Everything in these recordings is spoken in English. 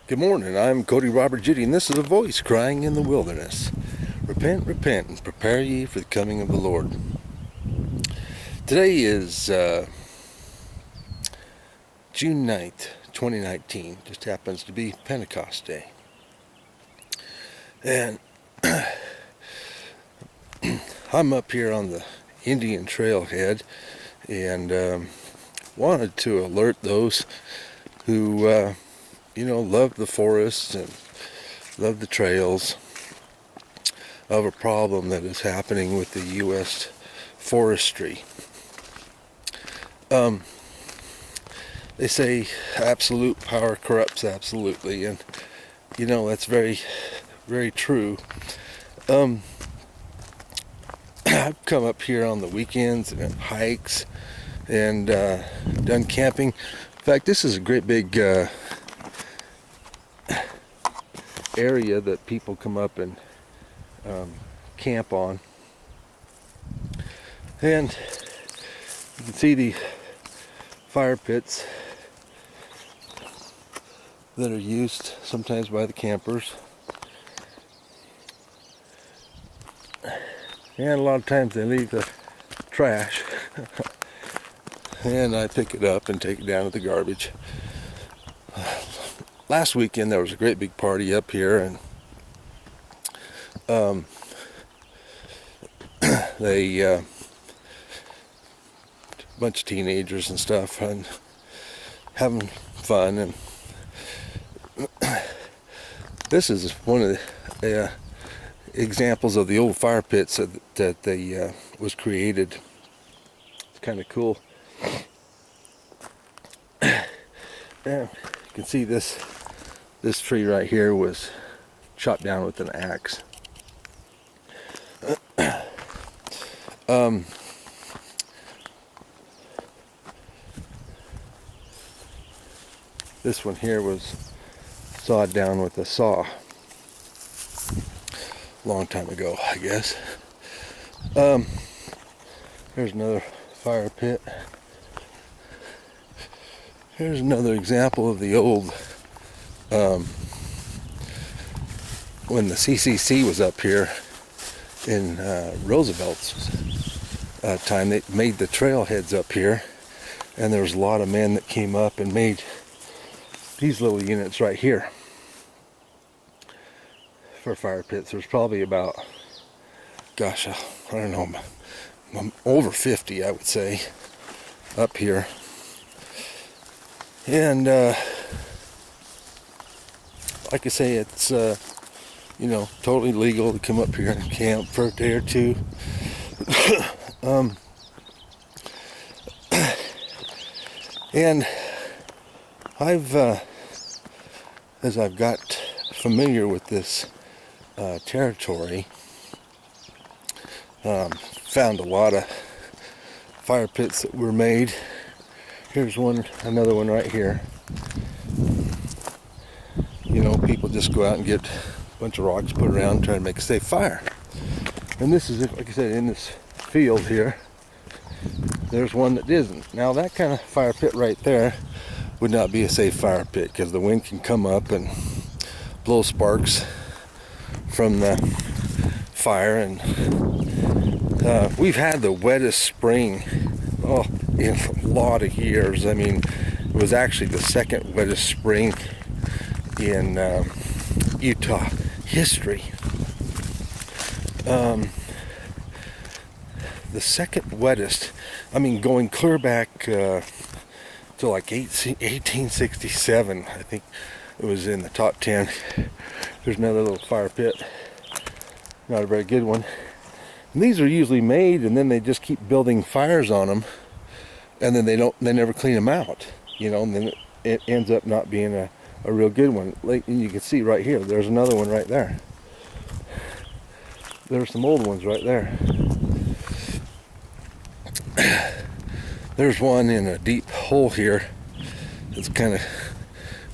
Good morning, I'm Cody Robert Judy, and this is a voice crying in the wilderness. Repent, repent, and prepare ye for the coming of the Lord. Today is June 9th, 2019. Just happens to be Pentecost Day. And I'm up here on the Indian trailhead and wanted to alert those who love the forests and love the trails of a problem that is happening with the U.S. Forestry. They say absolute power corrupts absolutely, and that's very, very true. I've come up here on the weekends and hikes and done camping. In fact, this is a great big area that people come up and camp on, and you can see the fire pits that are used sometimes by the campers, and a lot of times they leave the trash and I pick it up and take it down to the garbage. Last weekend there was a great big party up here, and they a bunch of teenagers and stuff and having fun, and this is one of the examples of the old fire pits that they was created. It's kind of cool. Yeah, you can see this tree right here was chopped down with an axe. This one here was sawed down with a saw a long time ago, I guess. There's another fire pit. Here's another example of the old, when the CCC was up here in Roosevelt's time. They made the trailheads up here, and there was a lot of men that came up and made these little units right here for fire pits. There's probably about, gosh, I don't know, over 50, I would say, up here. And like I say, it's totally legal to come up here and camp for a day or two. And as I've got familiar with this territory, found a lot of fire pits that were made. Here's another one right here. People just go out and get a bunch of rocks, put around, try to make a safe fire. And this is, like I said, in this field here, there's one that isn't. Now that kind of fire pit right there would not be a safe fire pit, because the wind can come up and blow sparks from the fire. And we've had the wettest spring in a lot of years. I mean, it was actually the second wettest spring in Utah history. The second wettest, I mean, going clear back to like 1867, I think it was in the top 10. There's another little fire pit, not a very good one. And these are usually made, and then they just keep building fires on them, and then they never clean them out, and then it ends up not being a real good one. And you can see right here, there's another one right there. There's some old ones right there. There's one in a deep hole here. It's kind of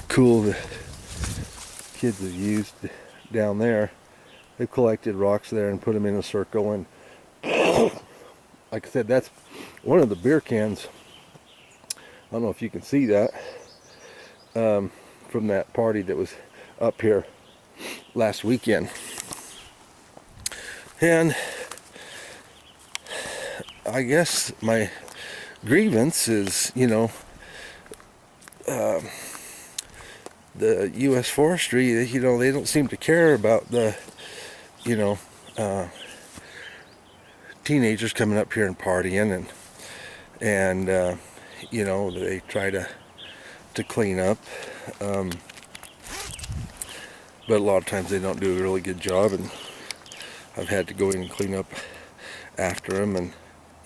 cool. The kids have used down there. They've collected rocks there and put them in a circle, and like I said, that's one of the beer cans. I don't know if you can see that. from that party that was up here last weekend. And I guess my grievance is, the U.S. Forestry, they don't seem to care about the, teenagers coming up here and partying, and they try to clean up, but a lot of times they don't do a really good job, and I've had to go in and clean up after them, and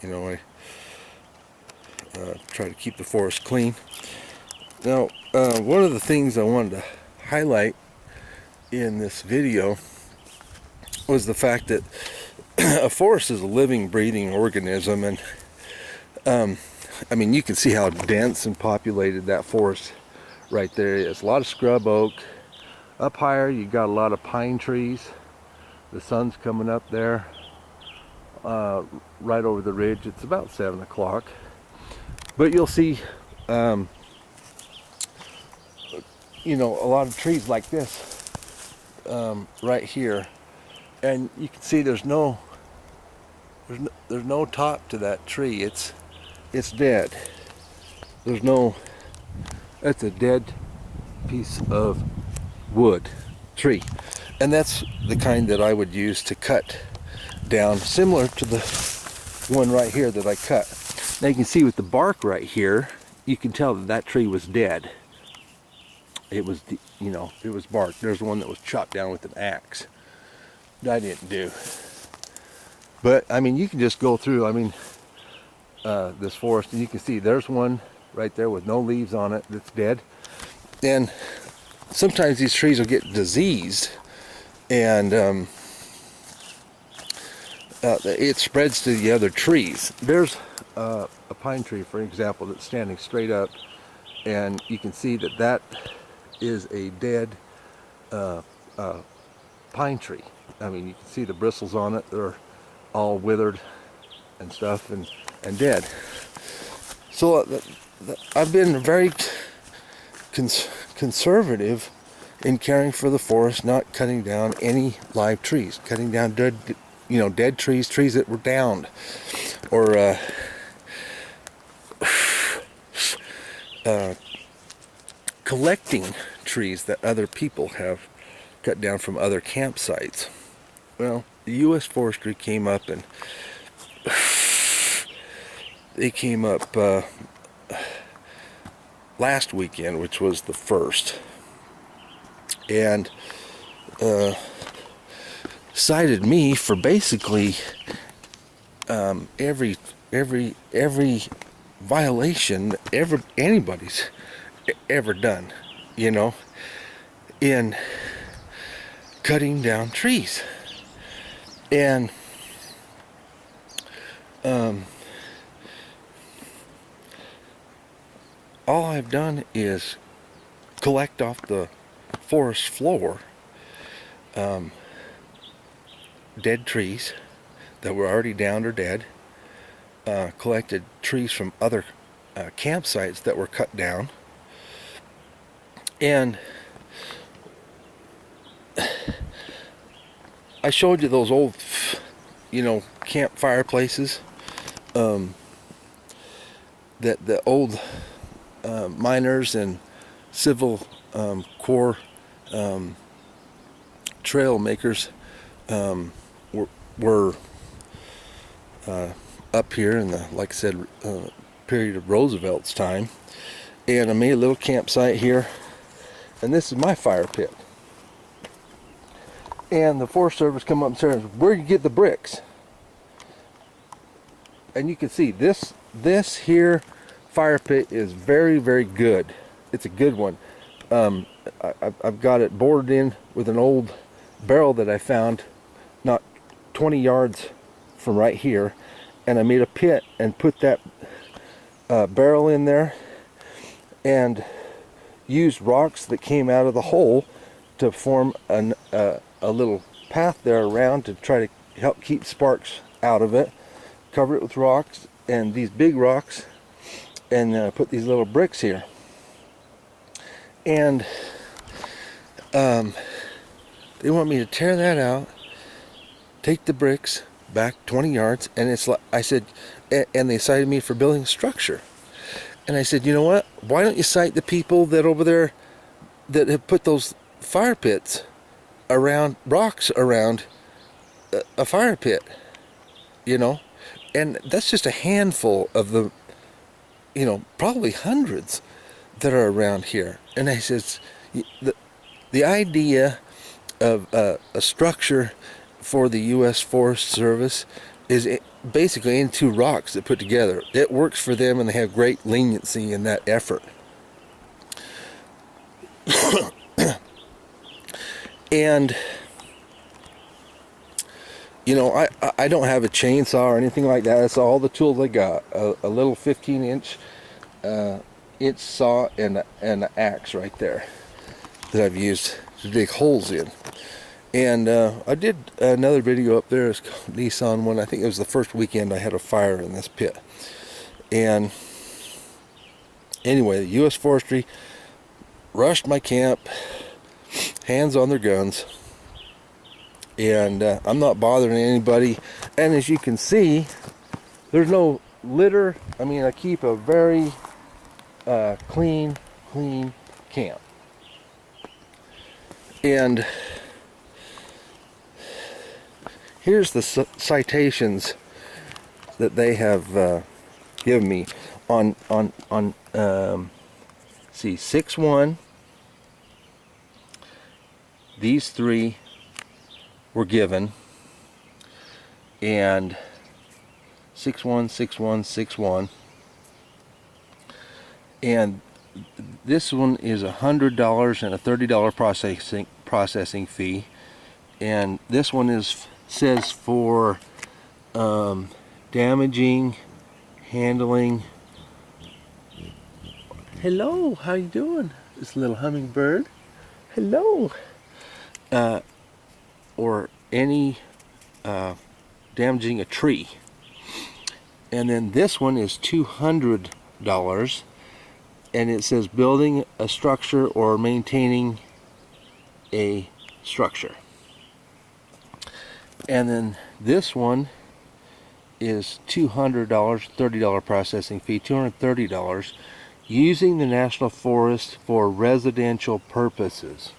I try to keep the forest clean. Now, one of the things I wanted to highlight in this video was the fact that a forest is a living, breathing organism, and you can see how dense and populated that forest right there is. A lot of scrub oak. Up higher, you got a lot of pine trees. The sun's coming up there, right over the ridge. It's about 7 o'clock, but you'll see, a lot of trees like this, right here, and you can see there's no top to that tree. It's dead. That's a dead piece of wood tree, and that's the kind that I would use to cut down, similar to the one right here that I cut. Now you can see with the bark right here, you can tell that tree was dead. It was, it was bark. There's one that was chopped down with an axe that I didn't do. But you can just go through this forest, and you can see there's one right there with no leaves on it that's dead. And sometimes these trees will get diseased, and it spreads to the other trees. There's a pine tree, for example, that's standing straight up, and you can see that is a dead pine tree. You can see the bristles on it. They're all withered and stuff, and dead. So I've been very conservative in caring for the forest, not cutting down any live trees, cutting down dead trees that were downed, or collecting trees that other people have cut down from other campsites. Well, the U.S. Forestry came up, and they came up last weekend, which was the 1st, and cited me for basically every violation anybody's ever done, in cutting down trees. And all I've done is collect off the forest floor dead trees that were already downed or dead, collected trees from other campsites that were cut down, and I showed you those old, camp fireplaces, that the old miners and Civil Corps trail makers were up here in the, like I said, period of Roosevelt's time. And I made a little campsite here, and this is my fire pit. And the Forest Service come up and said, "Where'd you get the bricks?" And you can see this here fire pit is very, very good. It's a good one. I've got it boarded in with an old barrel that I found not 20 yards from right here, and I made a pit and put that barrel in there, and used rocks that came out of the hole to form a little path there around to try to help keep sparks out of it. Cover it with rocks, and these big rocks, and put these little bricks here. And They want me to tear that out, take the bricks back 20 yards, and it's like, I said, and they cited me for building a structure. And I said, you know what? Why don't you cite the people that over there that have put those fire pits around, rocks around a fire pit, you know? And that's just a handful of the, you know, probably hundreds that are around here. And I said, the idea of a structure for the U.S. Forest Service is basically in two rocks that put together. It works for them, and they have great leniency in that effort. And you know, I don't have a chainsaw or anything like that. That's all the tools I got. A little 15-inch inch saw and an axe right there that I've used to dig holes in. And I did another video up there. It's called Nissan one. I think it was the first weekend I had a fire in this pit. And anyway, the U.S. Forestry rushed my camp, hands on their guns, and I'm not bothering anybody. And as you can see, there's no litter. I mean, I keep a very clean camp. And here's the citations that they have given me on 6-1. These three were given, and 6-1, 6-1, 6-1, and this one is $100 and a $30 processing fee, and this one says for damaging, handling. Hello, how you doing? This little hummingbird. Hello. Or any damaging a tree. And then this one is $200, and it says building a structure or maintaining a structure. And then this one is $200, $30 processing fee, $230, using the National Forest for residential purposes.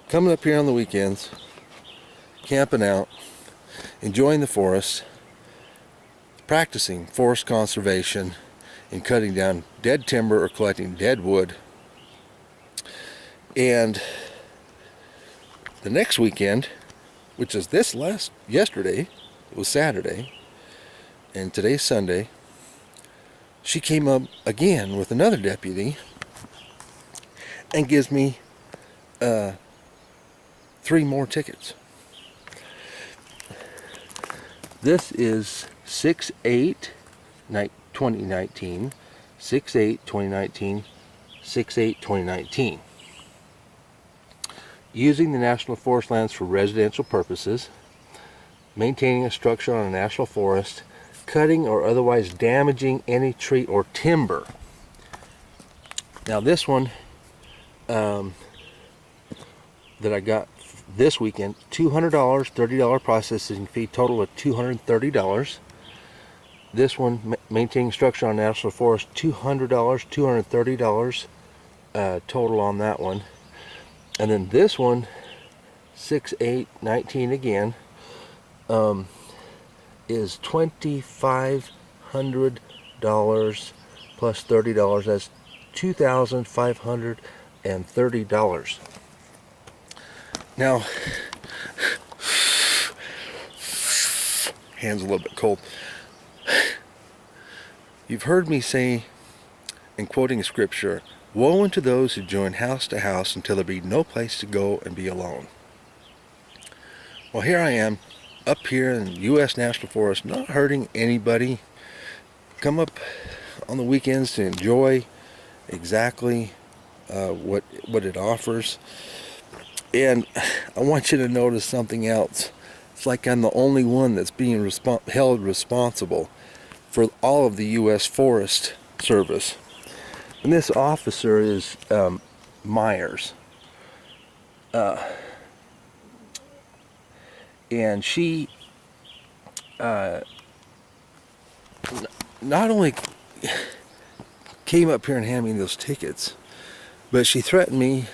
Coming up here on the weekends, camping out, enjoying the forest, practicing forest conservation and cutting down dead timber or collecting dead wood. And the next weekend, which is yesterday, it was Saturday, and today's Sunday, she came up again with another deputy and gives me 3 more tickets. This is 6/8/2019, 6/8/2019, 6/8/2019. Using the National Forest lands for residential purposes, maintaining a structure on a national forest, cutting or otherwise damaging any tree or timber. Now this one that I got this weekend, $200, $30 processing fee, total of $230. This one, maintaining structure on national forest, $200, $230 total on that one. And then this one, 6/8/19 again, is $2,500 plus $30. That's $2,530. Now, hands a little bit cold. You've heard me say, in quoting scripture, "Woe unto those who join house to house until there be no place to go and be alone." Well, here I am, up here in the U.S. National Forest, not hurting anybody. Come up on the weekends to enjoy exactly what it offers. And I want you to notice something else. It's like I'm the only one that's being held responsible for all of the U.S. Forest Service. And this officer is Myers. And she not only came up here and handed me those tickets, but she threatened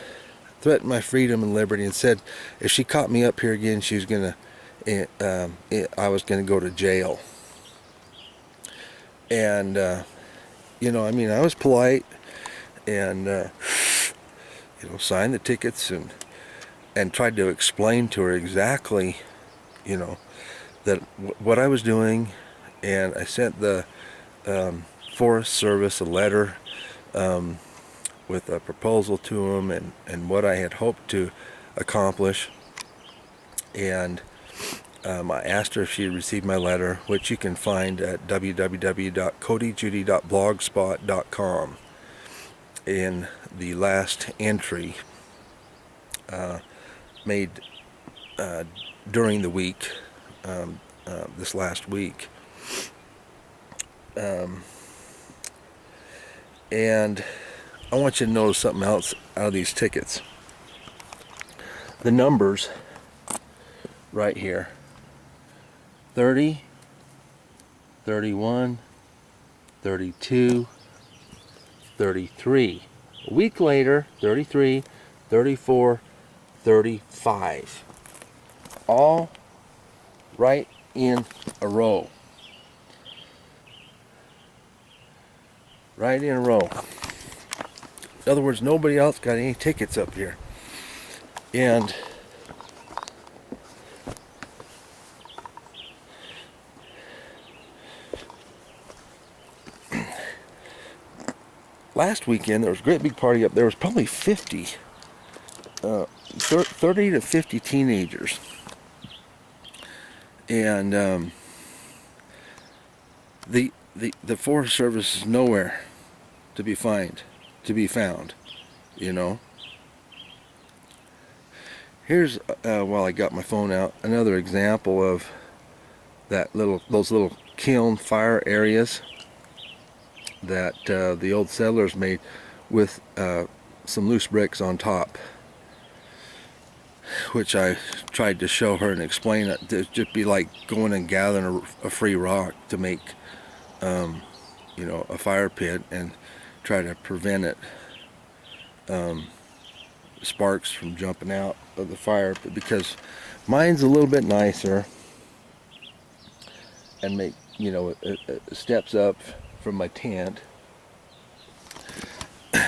my freedom and liberty, and said if she caught me up here again, she was gonna, I was gonna go to jail. And you know, I mean, I was polite and you know, signed the tickets and tried to explain to her exactly, you know, that what I was doing, and I sent the Forest Service a letter with a proposal to them and what I had hoped to accomplish. And I asked her if she had received my letter, which you can find at www.codyjudy.blogspot.com. In the last entry made during the week, this last week. And I want you to notice something else out of these tickets. The numbers right here: 30, 31, 32, 33. A week later, 33, 34, 35. All right in a row. Right in a row. In other words, nobody else got any tickets up here. And last weekend there was a great big party up there. Was probably 50, 30 to 50 teenagers. And the Forest Service is nowhere to be found, you know. Here's while I got my phone out, another example of those little kiln fire areas that the old settlers made with some loose bricks on top, which I tried to show her and explain it. It'd just be like going and gathering a free rock to make you know, a fire pit and try to prevent it, sparks from jumping out of the fire. But because mine's a little bit nicer and make, you know, it steps up from my tent,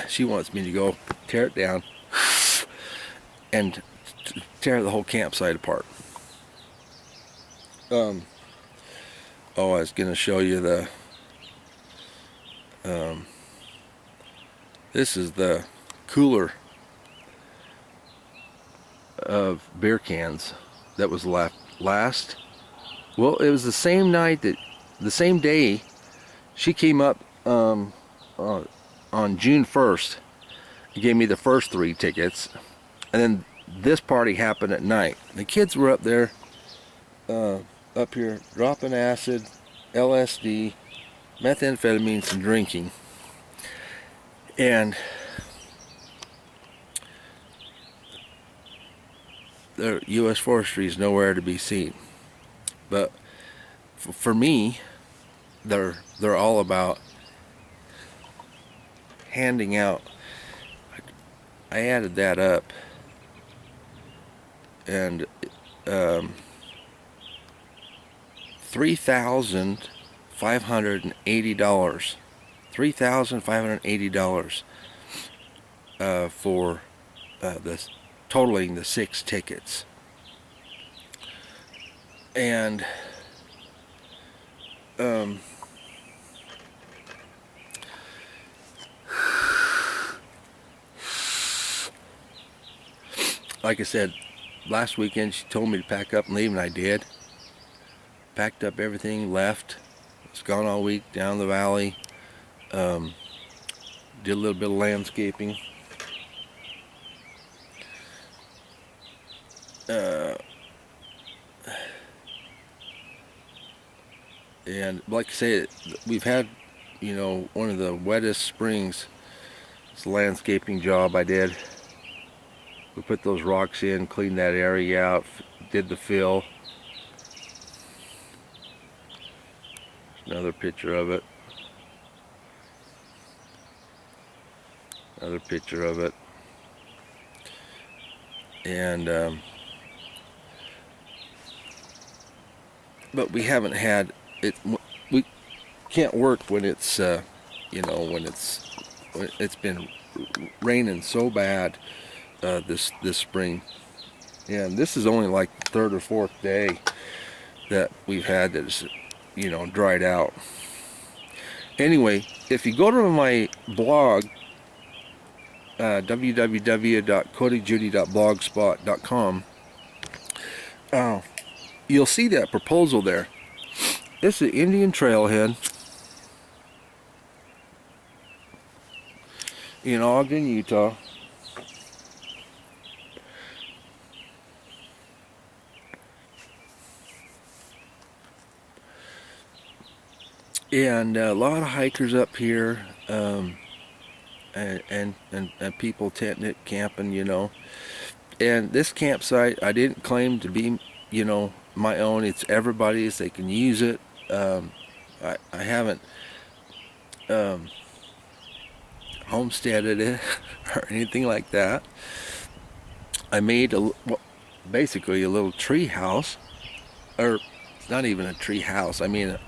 she wants me to go tear it down and tear the whole campsite apart. Oh, I was gonna show you the this is the cooler of beer cans that was left last. Well, it was the same night the same day she came up on June 1st and gave me the first 3 tickets, and then this party happened at night. The kids were up there, up here, dropping acid, LSD, methamphetamines, and drinking. And the U.S. Forestry is nowhere to be seen. But for me, they're all about handing out. I added that up, and $3,580. $3,580 for this, totaling the 6 tickets. And like I said, last weekend she told me to pack up and leave, and I did. Packed up everything, left. It's gone all week down the valley. Did a little bit of landscaping. And like I say, we've had, one of the wettest springs. It's a landscaping job I did. We put those rocks in, cleaned that area out, did the fill. Another picture of it. Another picture of it. And but we haven't had it. We can't work when it's when it's been raining so bad this spring. And this is only like the third or fourth day that we've had that is dried out. Anyway, if you go to my blog, www.codyjudy.blogspot.com, you'll see that proposal there. This is Indian Trailhead in Ogden, Utah. And a lot of hikers up here, and people tenting it, camping, And this campsite, I didn't claim to be, my own. It's everybody's. They can use it. I haven't homesteaded it or anything like that. I made basically a little tree house, or it's not even a tree house. I mean, a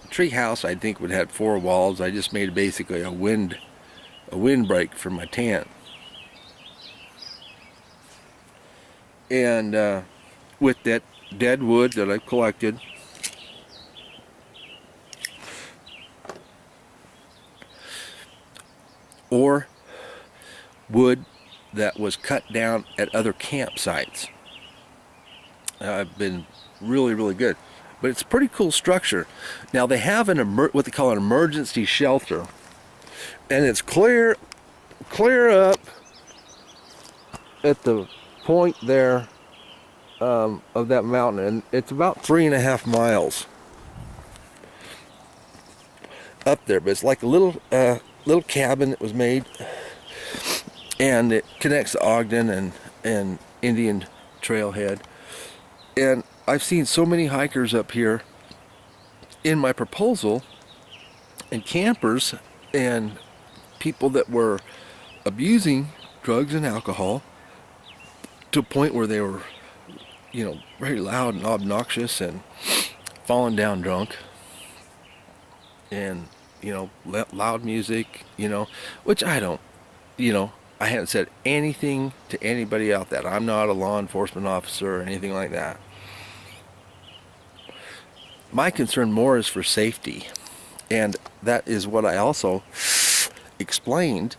tree house I think would have 4 walls. I just made basically a windbreak for my tent. And with that dead wood that I've collected, or wood that was cut down at other campsites, I've been really good. But it's a pretty cool structure. Now they have what they call an emergency shelter, and it's clear up at the point there of that mountain, and it's about 3.5 miles up there. But it's like a little cabin that was made, and it connects to Ogden and Indian Trailhead. And I've seen so many hikers up here in my proposal, and campers and people that were abusing drugs and alcohol to a point where they were, very loud and obnoxious and falling down drunk, and, loud music, which I don't, I haven't said anything to anybody out that. I'm not a law enforcement officer or anything like that. My concern more is for safety, and that is what I also explained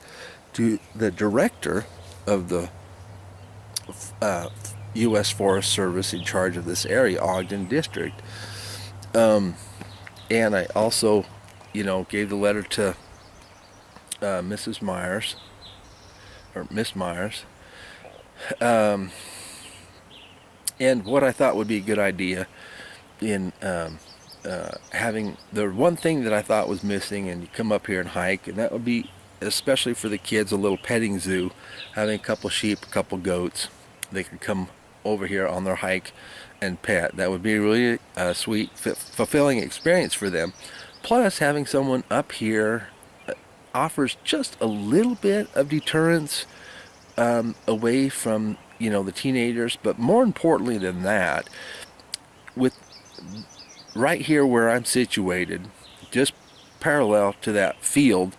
to the director of the U.S. Forest Service in charge of this area, Ogden District. And I also, gave the letter to Mrs. Myers, or Miss Myers, and what I thought would be a good idea in having the one thing that I thought was missing, and you come up here and hike, and that would be, especially for the kids, a little petting zoo, having a couple sheep, a couple goats. They could come over here on their hike and pet. That would be a really sweet, fulfilling experience for them. Plus, having someone up here offers just a little bit of deterrence away from, the teenagers. But more importantly than that, with right here where I'm situated, just parallel to that field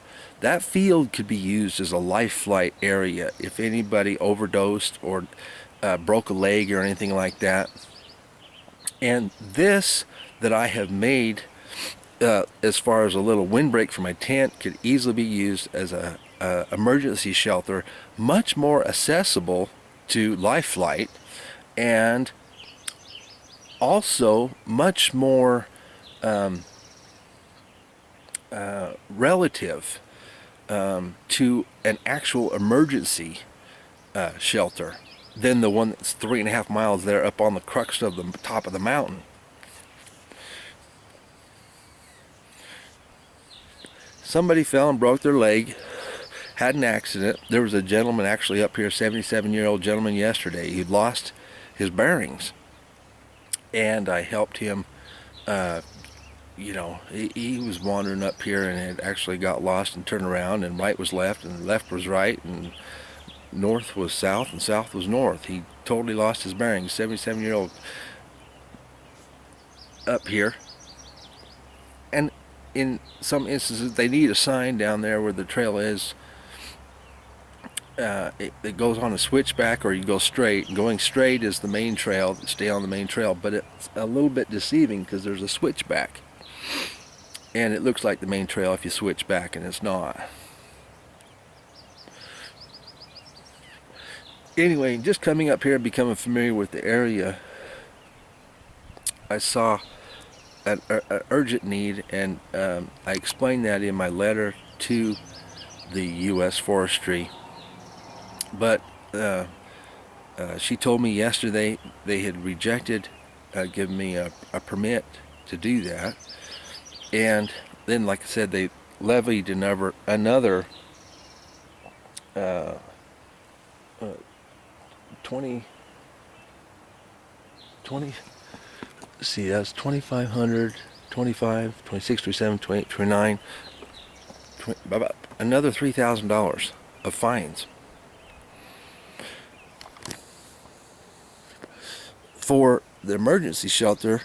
could be used as a life flight area if anybody overdosed or broke a leg or anything like that. And this that I have made, as far as a little windbreak for my tent, could easily be used as a emergency shelter, much more accessible to life flight, and also much more relative to an actual emergency shelter than the one that's 3.5 miles there up on the crux of the top of the mountain. somebody fell and broke their leg, had an accident. There was a gentleman actually up here, a 77-year-old gentleman yesterday. He'd lost his bearings, and I helped him. He was wandering up here and had actually got lost and turned around, and right was left and left was right, and north was south and south was north. He totally lost his bearings. 77-year-old up here. And in some instances they need a sign down there where the trail is. It goes on a switchback, or you go straight. And going straight is the main trail, stay on the main trail, but it's a little bit deceiving because there's a switchback. And it looks like the main trail if you switch back, and it's not. Anyway, just coming up here and becoming familiar with the area, I saw an urgent need, and I explained that in my letter to the U.S. Forestry. But she told me yesterday they had rejected giving me a permit to do that. And then, like I said, they levied another 20, see, that's 2,500, 25, 26, 27, 28, 29, about another $3,000 of fines for the emergency shelter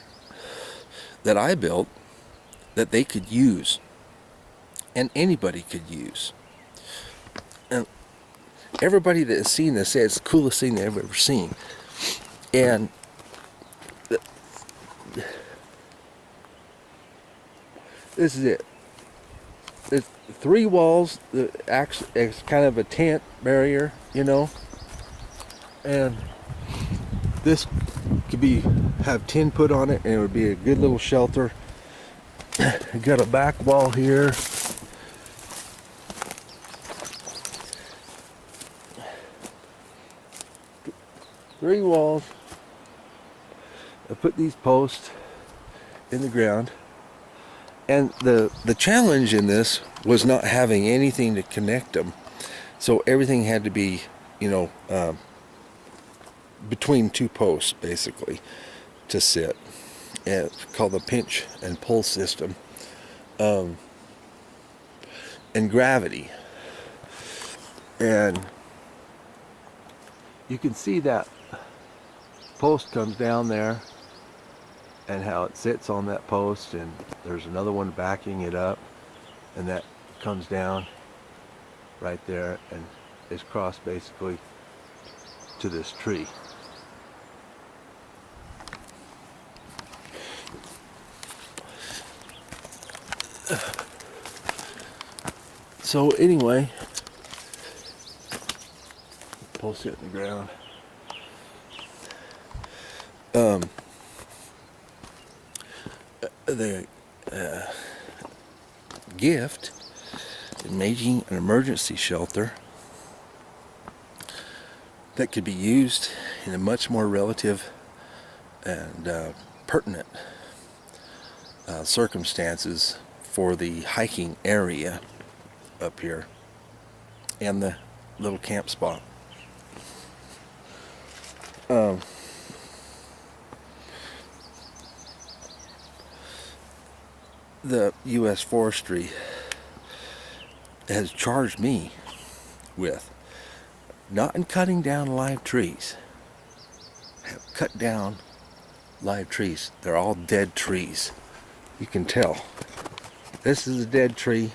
that I built, that they could use, and anybody could use. And everybody that has seen this says it's the coolest thing they've ever seen. And this is it. There's 3 walls that acts as kind of a tent barrier, and this could have tin put on it, and it would be a good little shelter. You got a back wall here. Three walls. I put these posts in the ground, and the challenge in this was not having anything to connect them, so everything had to be between 2 posts basically to sit. And it's called the pinch and pull system, and gravity. And you can see that post comes down there and how it sits on that post, and there's another one backing it up, and that comes down right there and is crossed basically to this tree. So anyway, post it in the ground. The gift in making an emergency shelter that could be used in a much more relative and pertinent circumstances for the hiking area up here and the little camp spot. The U.S. Forestry has charged me with not in cutting down live trees. Have cut down live trees. They're all dead trees. You can tell. This is a dead tree.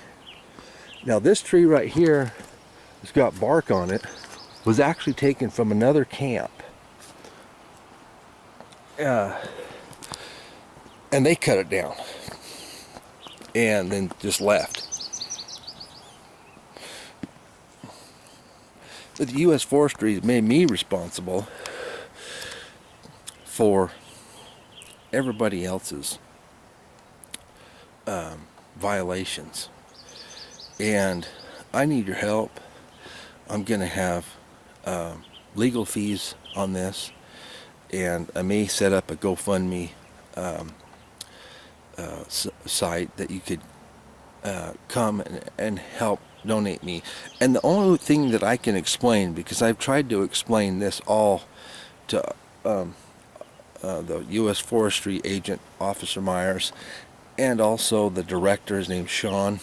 Now this tree right here has got bark on it, was actually taken from another camp. And they cut it down and then just left. But the U.S. Forestry has made me responsible for everybody else's violations, and I need your help. I'm gonna have legal fees on this, and I may set up a GoFundMe site that you could come and help donate me. And the only thing that I can explain, because I've tried to explain this all to the U.S. Forestry agent, Officer Myers, and also the director, his name's Sean,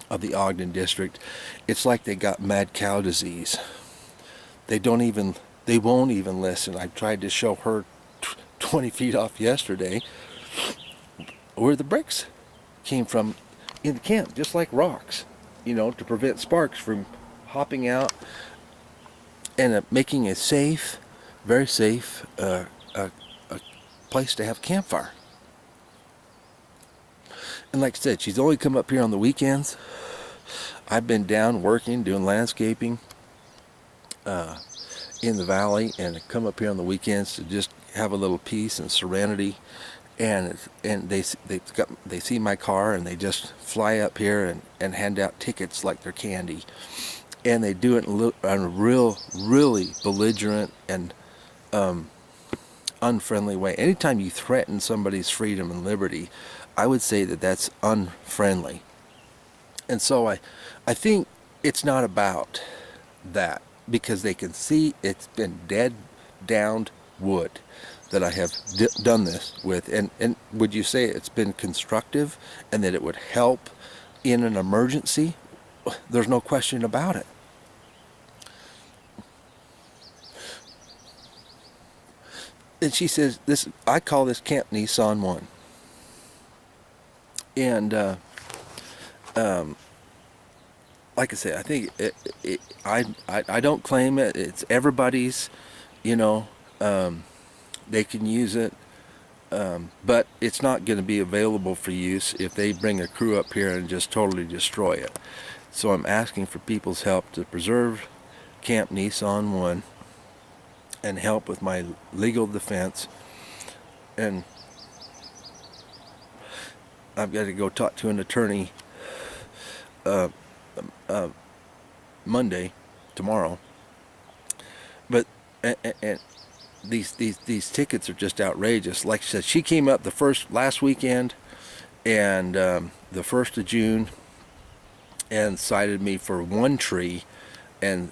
of the Ogden District. It's like they got mad cow disease. They won't even listen. I tried to show her 20 feet off yesterday where the bricks came from in the camp, just like rocks, to prevent sparks from hopping out, and making a safe, very safe place to have campfire. And like I said, she's only come up here on the weekends. I've been down working, doing landscaping in the valley, and come up here on the weekends to just have a little peace and serenity. And they see my car, and they just fly up here and hand out tickets like they're candy. And they do it in a really belligerent and unfriendly way. Anytime you threaten somebody's freedom and liberty, I would say that that's unfriendly. And so I think it's not about that, because they can see it's been dead, downed wood that I have done this with. And would you say it's been constructive and that it would help in an emergency? There's no question about it. And she says, I call this Camp Nissan 1. And like I said, I think I don't claim it. It's everybody's, they can use it, but it's not going to be available for use if they bring a crew up here and just totally destroy it. So I'm asking for people's help to preserve Camp Nissan 1 and help with my legal defense. And I've got to go talk to an attorney Monday, tomorrow. But and these tickets are just outrageous. Like I said, she came up last weekend, and the 1st of June, and cited me for one tree, and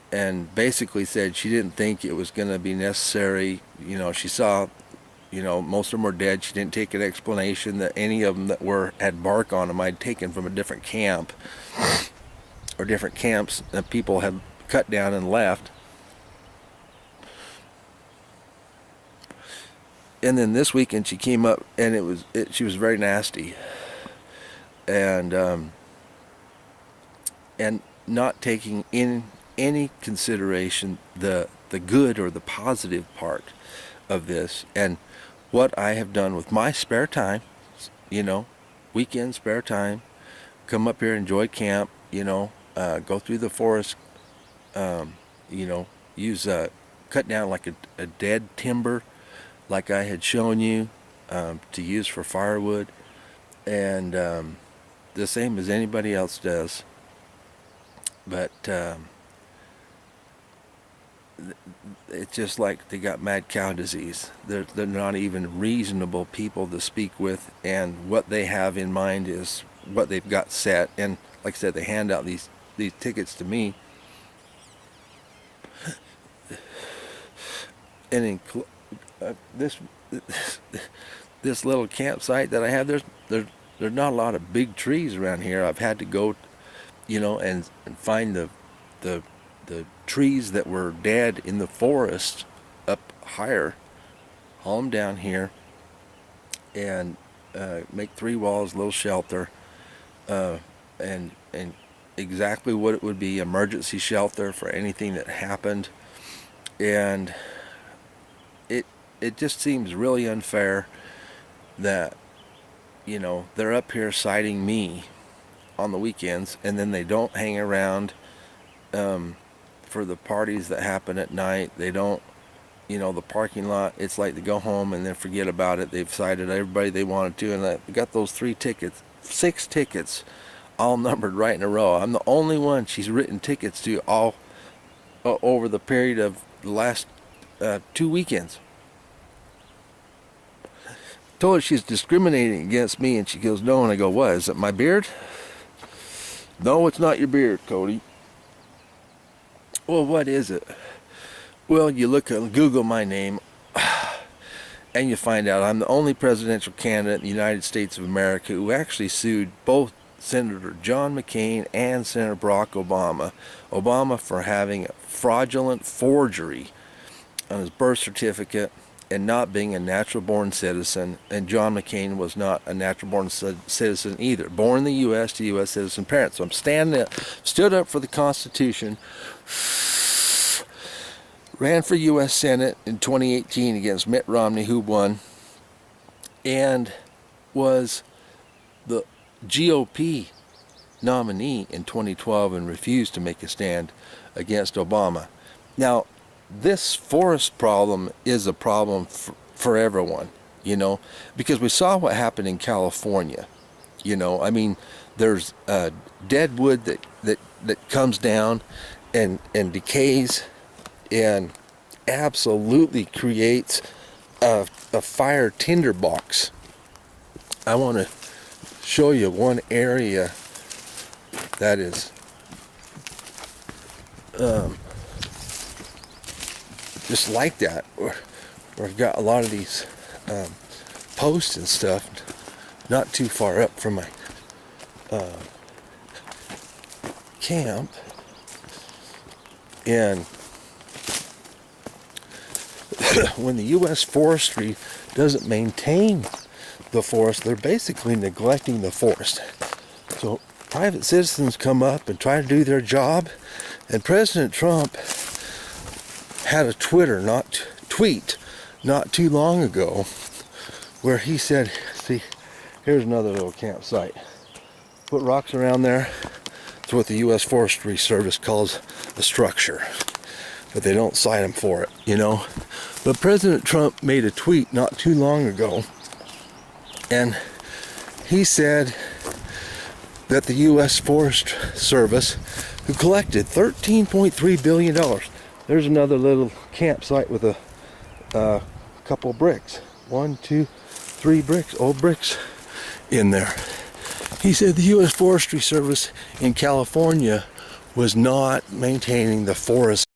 basically said she didn't think it was going to be necessary. She saw, most of them were dead. She didn't take an explanation that any of them that had bark on them I'd taken from a different camp, or different camps that people had cut down and left. And then this weekend she came up, and she was very nasty, and not taking in any consideration the good or the positive part of this. And what I have done with my spare time, weekend spare time, come up here, enjoy camp, go through the forest, use cut down like a dead timber, like I had shown you, to use for firewood, and the same as anybody else does. But it's just like they got mad cow disease. They're not even reasonable people to speak with, and what they have in mind is what they've got set. And like I said, they hand out these tickets to me, and this little campsite that I have, there's not a lot of big trees around here. I've had to go, and find the trees that were dead in the forest up higher, haul them down here, and make 3 walls, little shelter, and exactly what it would be, emergency shelter for anything that happened. And it just seems really unfair that they're up here citing me on the weekends, and then they don't hang around for the parties that happen at night. They don't, the parking lot, it's like they go home and then forget about it. They've cited everybody they wanted to, and they got those 6 tickets all numbered right in a row. I'm the only one she's written tickets to all over the period of the last 2 weekends. Told her she's discriminating against me, and she goes, no. And I go, what, is it my beard? No, it's not your beard, Cody. Well, what is it? Well, you look at Google my name, and you find out I'm the only presidential candidate in the United States of America who actually sued both Senator John McCain and Senator Barack Obama. Obama for having a fraudulent forgery on his birth certificate and not being a natural-born citizen, and John McCain was not a natural-born citizen either. Born in the U.S. to U.S. citizen parents. So I'm stood up for the Constitution, ran for U.S. Senate in 2018 against Mitt Romney, who won, and was the GOP nominee in 2012 and refused to make a stand against Obama. Now, this forest problem is a problem for everyone, you know, because we saw what happened in California. You know, I mean, there's dead wood that comes down and decays and absolutely creates a fire tinderbox. I want to show you one area that is just like that, where I've got a lot of these posts and stuff not too far up from my camp, and when the U.S. Forestry doesn't maintain the forest, they're basically neglecting the forest. So private citizens come up and try to do their job, and President Trump had a tweet not too long ago where he said, see, here's another little campsite. Put rocks around there. It's what the U.S. Forestry Service calls a structure, but they don't cite him for it, you know. But President Trump made a tweet not too long ago, and he said that the U.S. Forest Service, who collected $13.3 billion, there's another little campsite with a couple bricks. 1, 2, 3 bricks, old bricks in there. He said the U.S. Forestry Service in California was not maintaining the forest